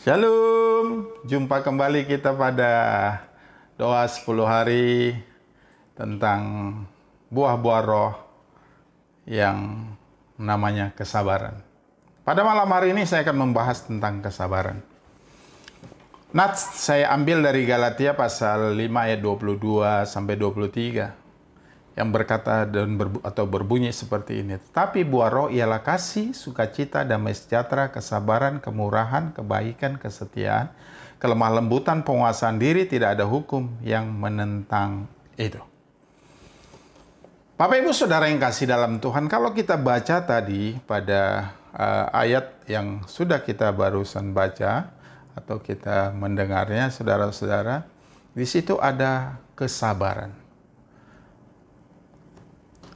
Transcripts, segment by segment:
Shalom, jumpa kembali kita pada doa 10 hari tentang buah-buah roh yang namanya kesabaran. Pada malam hari ini saya akan membahas tentang kesabaran. Nats saya ambil dari Galatia pasal 5 ayat 22 sampai 23 yang berkata atau berbunyi seperti ini. Tapi buah roh ialah kasih, sukacita, damai sejahtera, kesabaran, kemurahan, kebaikan, kesetiaan, kelemah lembutan, penguasaan diri. Tidak ada hukum yang menentang itu. Bapak Ibu Saudara yang kasih dalam Tuhan, kalau kita baca tadi pada ayat yang sudah kita barusan baca atau kita mendengarnya, saudara-saudara, di situ ada kesabaran.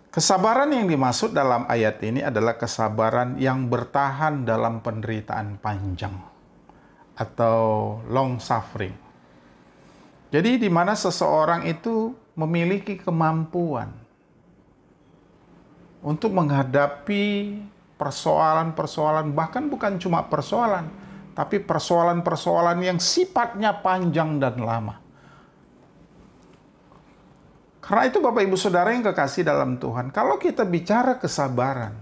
Kesabaran yang dimaksud dalam ayat ini adalah kesabaran yang bertahan dalam penderitaan panjang atau long suffering. Jadi di mana seseorang itu memiliki kemampuan untuk menghadapi persoalan-persoalan, bahkan bukan cuma persoalan, tapi persoalan-persoalan yang sifatnya panjang dan lama. Karena itu Bapak Ibu Saudara yang kekasih dalam Tuhan, kalau kita bicara kesabaran,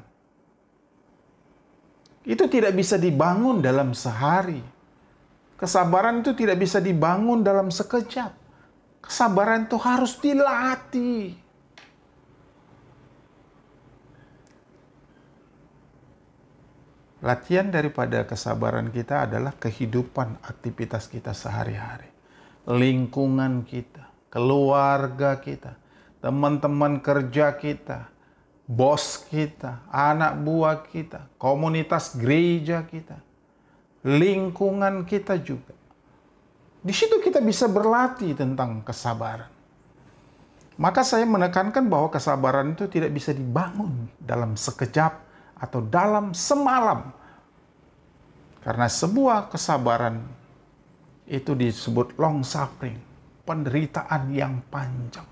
itu tidak bisa dibangun dalam sehari. Kesabaran itu tidak bisa dibangun dalam sekejap. Kesabaran itu harus dilatih. Latihan daripada kesabaran kita adalah kehidupan aktivitas kita sehari-hari. Lingkungan kita, keluarga kita, teman-teman kerja kita, bos kita, anak buah kita, komunitas gereja kita, lingkungan kita juga. Di situ kita bisa berlatih tentang kesabaran. Maka saya menekankan bahwa kesabaran itu tidak bisa dibangun dalam sekejap atau dalam semalam. Karena sebuah kesabaran itu disebut long suffering, penderitaan yang panjang.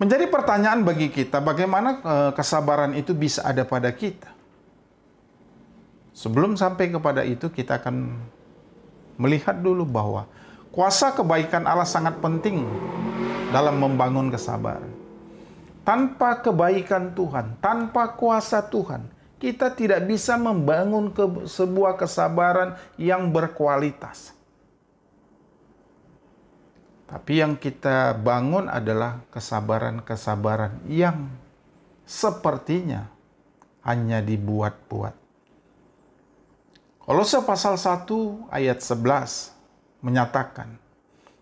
Menjadi pertanyaan bagi kita, bagaimana kesabaran itu bisa ada pada kita? Sebelum sampai kepada itu, kita akan melihat dulu bahwa kuasa kebaikan Allah sangat penting dalam membangun kesabaran. Tanpa kebaikan Tuhan, tanpa kuasa Tuhan, kita tidak bisa membangun sebuah kesabaran yang berkualitas. Tapi yang kita bangun adalah kesabaran-kesabaran yang sepertinya hanya dibuat-buat. Kolose pasal 1 ayat 11 menyatakan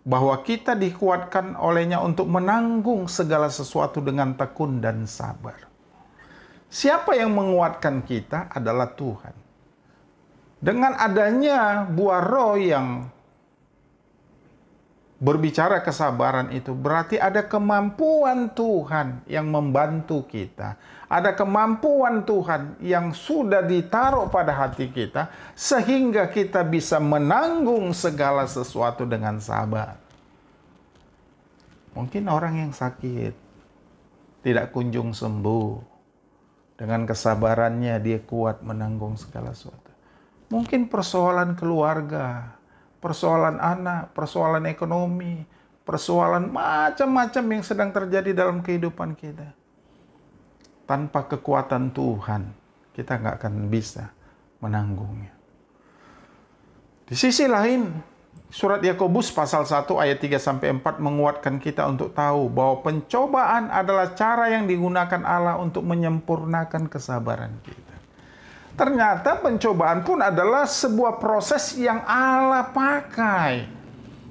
bahwa kita dikuatkan olehnya untuk menanggung segala sesuatu dengan tekun dan sabar. Siapa yang menguatkan kita adalah Tuhan. Dengan adanya buah roh yang berbicara kesabaran itu berarti ada kemampuan Tuhan yang membantu kita. Ada kemampuan Tuhan yang sudah ditaruh pada hati kita sehingga kita bisa menanggung segala sesuatu dengan sabar. Mungkin orang yang sakit tidak kunjung sembuh. Dengan kesabarannya dia kuat menanggung segala sesuatu. Mungkin persoalan keluarga, persoalan anak, persoalan ekonomi, persoalan macam-macam yang sedang terjadi dalam kehidupan kita. Tanpa kekuatan Tuhan, kita nggak akan bisa menanggungnya. Di sisi lain, surat Yakobus pasal 1 ayat 3-4 menguatkan kita untuk tahu bahwa pencobaan adalah cara yang digunakan Allah untuk menyempurnakan kesabaran kita. Ternyata pencobaan pun adalah sebuah proses yang Allah pakai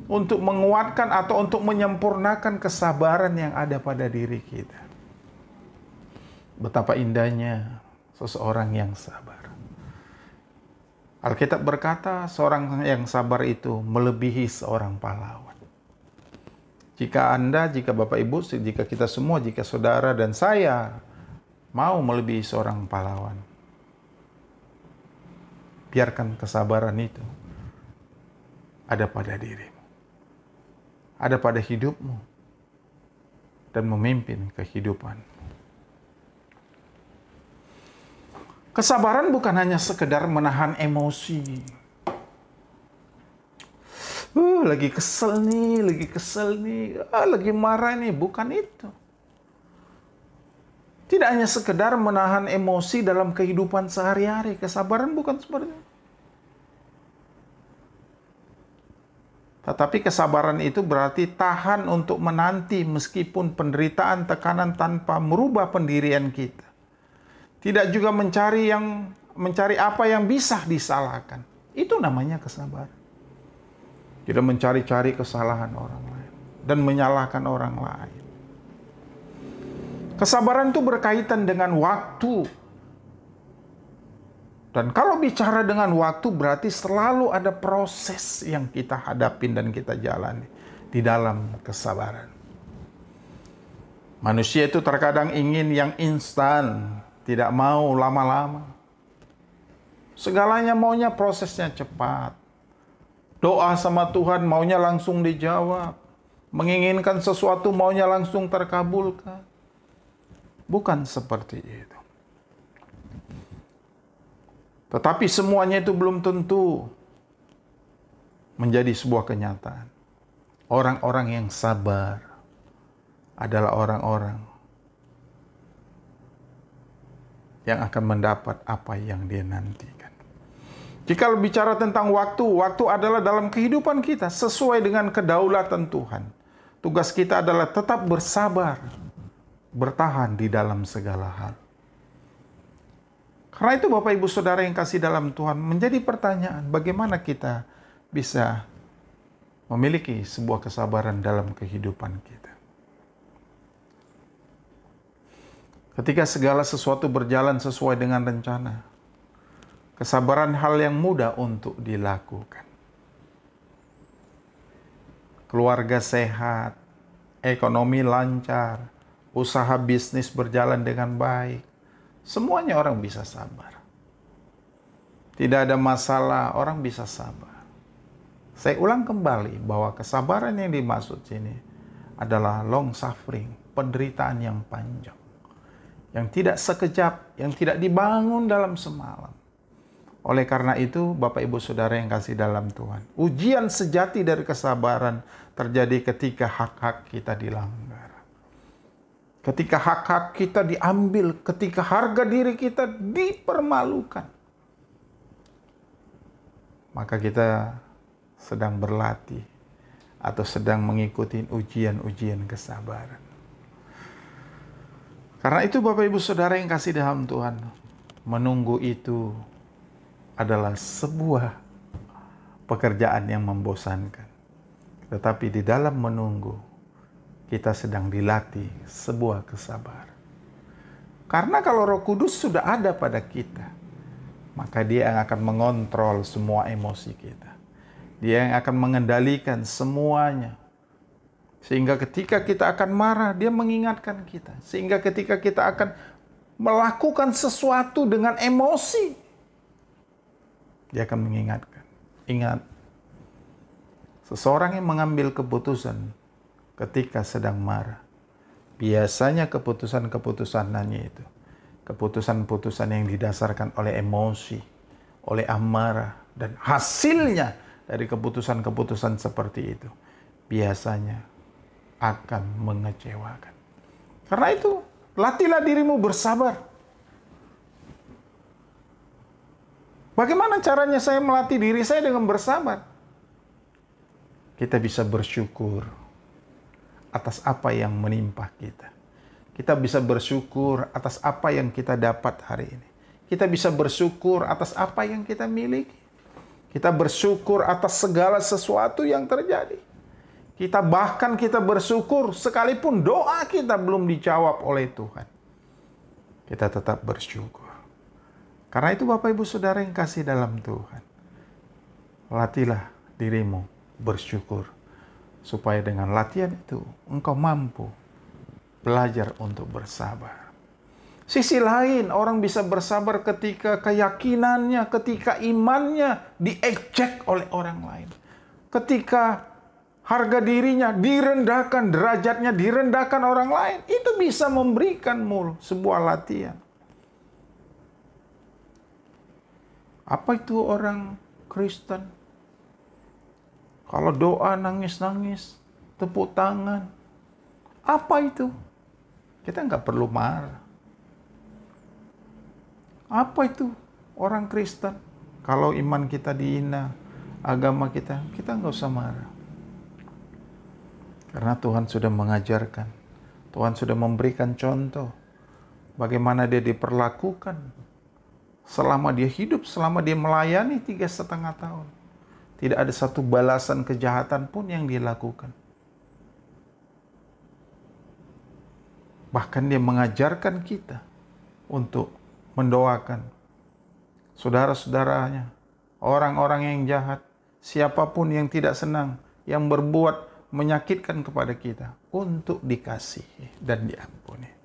untuk menguatkan atau untuk menyempurnakan kesabaran yang ada pada diri kita. Betapa indahnya seseorang yang sabar. Alkitab berkata, seorang yang sabar itu melebihi seorang pahlawan. Jika Anda, jika Bapak Ibu, jika kita semua, jika saudara dan saya mau melebihi seorang pahlawan, biarkan kesabaran itu ada pada dirimu, ada pada hidupmu, dan memimpin kehidupan. Kesabaran bukan hanya sekedar menahan emosi. Lagi kesel nih, lagi marah nih. Bukan itu. Tidak hanya sekedar menahan emosi dalam kehidupan sehari-hari. Kesabaran bukan seperti itu. Tetapi kesabaran itu berarti tahan untuk menanti meskipun penderitaan, tekanan tanpa merubah pendirian kita. Tidak juga mencari apa yang bisa disalahkan. Itu namanya kesabaran. Tidak mencari-cari kesalahan orang lain dan menyalahkan orang lain. Kesabaran itu berkaitan dengan waktu. Dan kalau bicara dengan waktu berarti selalu ada proses yang kita hadapin dan kita jalani di dalam kesabaran. Manusia itu terkadang ingin yang instan, tidak mau lama-lama. Segalanya maunya prosesnya cepat. Doa sama Tuhan maunya langsung dijawab. Menginginkan sesuatu maunya langsung terkabulkan. Bukan seperti itu. Tetapi semuanya itu belum tentu menjadi sebuah kenyataan. Orang-orang yang sabar adalah orang-orang yang akan mendapat apa yang dia nantikan. Jika bicara tentang waktu adalah dalam kehidupan kita sesuai dengan kedaulatan Tuhan. Tugas kita adalah tetap bersabar, bertahan di dalam segala hal. Karena itu Bapak Ibu Saudara yang kasih dalam Tuhan, menjadi pertanyaan bagaimana kita bisa memiliki sebuah kesabaran dalam kehidupan kita. Ketika segala sesuatu berjalan sesuai dengan rencana, kesabaran hal yang mudah untuk dilakukan. Keluarga sehat, ekonomi lancar, usaha bisnis berjalan dengan baik. Semuanya orang bisa sabar. Tidak ada masalah, orang bisa sabar. Saya ulang kembali bahwa kesabaran yang dimaksud sini adalah long suffering, penderitaan yang panjang. Yang tidak sekejap, yang tidak dibangun dalam semalam. Oleh karena itu, Bapak Ibu Saudara yang kasih dalam Tuhan, ujian sejati dari kesabaran terjadi ketika hak-hak kita dilanggar. Ketika hak-hak kita diambil, ketika harga diri kita dipermalukan. Maka kita sedang berlatih atau sedang mengikuti ujian-ujian kesabaran. Karena itu Bapak Ibu Saudara yang kasih dalam Tuhan, menunggu itu adalah sebuah pekerjaan yang membosankan. Tetapi di dalam menunggu, kita sedang dilatih sebuah kesabaran. Karena kalau Roh Kudus sudah ada pada kita, maka Dia yang akan mengontrol semua emosi kita. Dia yang akan mengendalikan semuanya. Sehingga ketika kita akan marah, Dia mengingatkan kita. Sehingga ketika kita akan melakukan sesuatu dengan emosi, Dia akan mengingatkan. Ingat, seseorang yang mengambil keputusan ketika sedang marah, biasanya keputusan-keputusannya itu, keputusan-keputusan yang didasarkan oleh emosi, oleh amarah, dan hasilnya dari keputusan-keputusan seperti itu, biasanya akan mengecewakan. Karena itu, latihlah dirimu bersabar. Bagaimana caranya saya melatih diri saya dengan bersabar? Kita bisa bersyukur atas apa yang menimpa kita. Kita bisa bersyukur atas apa yang kita dapat hari ini. Kita bisa bersyukur atas apa yang kita miliki. Kita bersyukur atas segala sesuatu yang terjadi. Kita bersyukur sekalipun doa kita belum dijawab oleh Tuhan. Kita tetap bersyukur. Karena itu Bapak Ibu Saudara yang kasih dalam Tuhan, latihlah dirimu bersyukur. Supaya dengan latihan itu engkau mampu belajar untuk bersabar. Sisi lain, orang bisa bersabar ketika keyakinannya, ketika imannya diejek oleh orang lain. Ketika harga dirinya direndahkan, derajatnya direndahkan orang lain. Itu bisa memberikanmu sebuah latihan. Apa itu orang Kristen? Kalau doa nangis-nangis, tepuk tangan. Apa itu? Kita nggak perlu marah. Apa itu orang Kristen? Kalau iman kita dihina, agama kita nggak usah marah. Karena Tuhan sudah mengajarkan, Tuhan sudah memberikan contoh bagaimana dia diperlakukan selama dia hidup, selama dia melayani 3,5 tahun. Tidak ada satu balasan kejahatan pun yang dia lakukan. Bahkan dia mengajarkan kita untuk mendoakan saudara-saudaranya, orang-orang yang jahat, siapapun yang tidak senang, yang berbuat menyakitkan kepada kita, untuk dikasihi dan diampuni.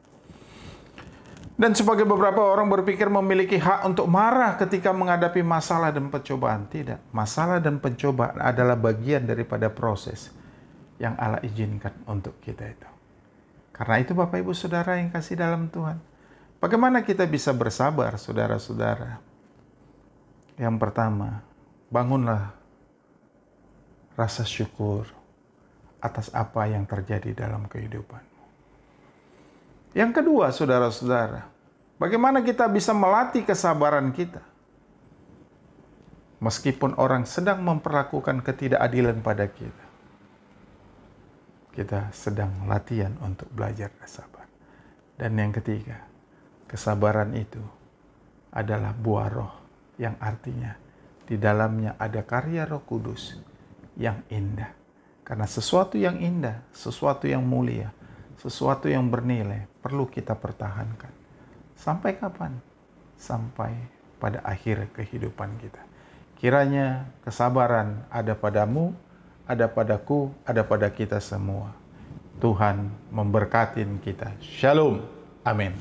Dan sebagai beberapa orang berpikir memiliki hak untuk marah ketika menghadapi masalah dan pencobaan. Tidak. Masalah dan pencobaan adalah bagian daripada proses yang Allah izinkan untuk kita itu. Karena itu Bapak Ibu Saudara yang kasih dalam Tuhan, bagaimana kita bisa bersabar, saudara-saudara? Yang pertama, bangunlah rasa syukur atas apa yang terjadi dalam kehidupan. Yang kedua, saudara-saudara, bagaimana kita bisa melatih kesabaran kita? Meskipun orang sedang memperlakukan ketidakadilan pada kita, kita sedang latihan untuk belajar sabar. Dan yang ketiga, kesabaran itu adalah buah roh, yang artinya di dalamnya ada karya Roh Kudus yang indah. Karena sesuatu yang indah, sesuatu yang mulia, sesuatu yang bernilai perlu kita pertahankan. Sampai kapan? Sampai pada akhir kehidupan kita. Kiranya kesabaran ada padamu, ada padaku, ada pada kita semua. Tuhan memberkati kita. Shalom. Amin.